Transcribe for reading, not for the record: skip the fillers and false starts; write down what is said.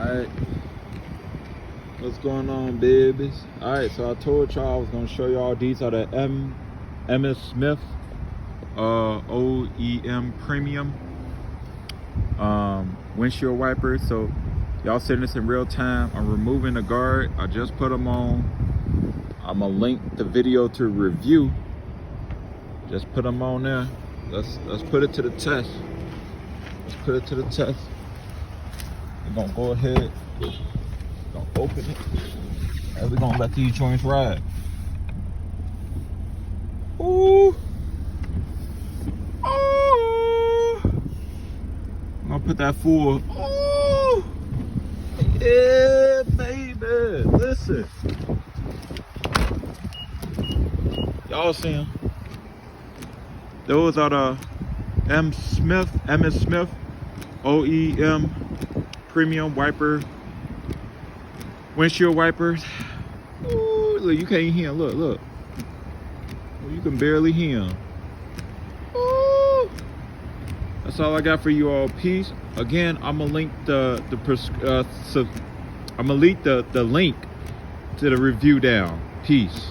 Alright, what's going on, babies? Alright, so I told y'all I was gonna show y'all these are the EMITHSUN OEM premium windshield wipers. So y'all seeing this in real time. I'm removing the guard. I just put them on. I'm gonna link the video to review. Just put them on there. Let's put it to the test. Let's put it to the test. We're gonna go ahead, gonna open it, and we're gonna let these joints ride. Ooh. Oh. I'm gonna put that full. Ooh. Yeah, baby. Listen. Y'all see them? Those are the EMITHSUN OEM premium wiper windshield wipers. Ooh, look, you can't hear them. Look. You can barely hear them. Ooh. That's all I got for you all. Peace. Again, I'm gonna link the link to the review down. Peace.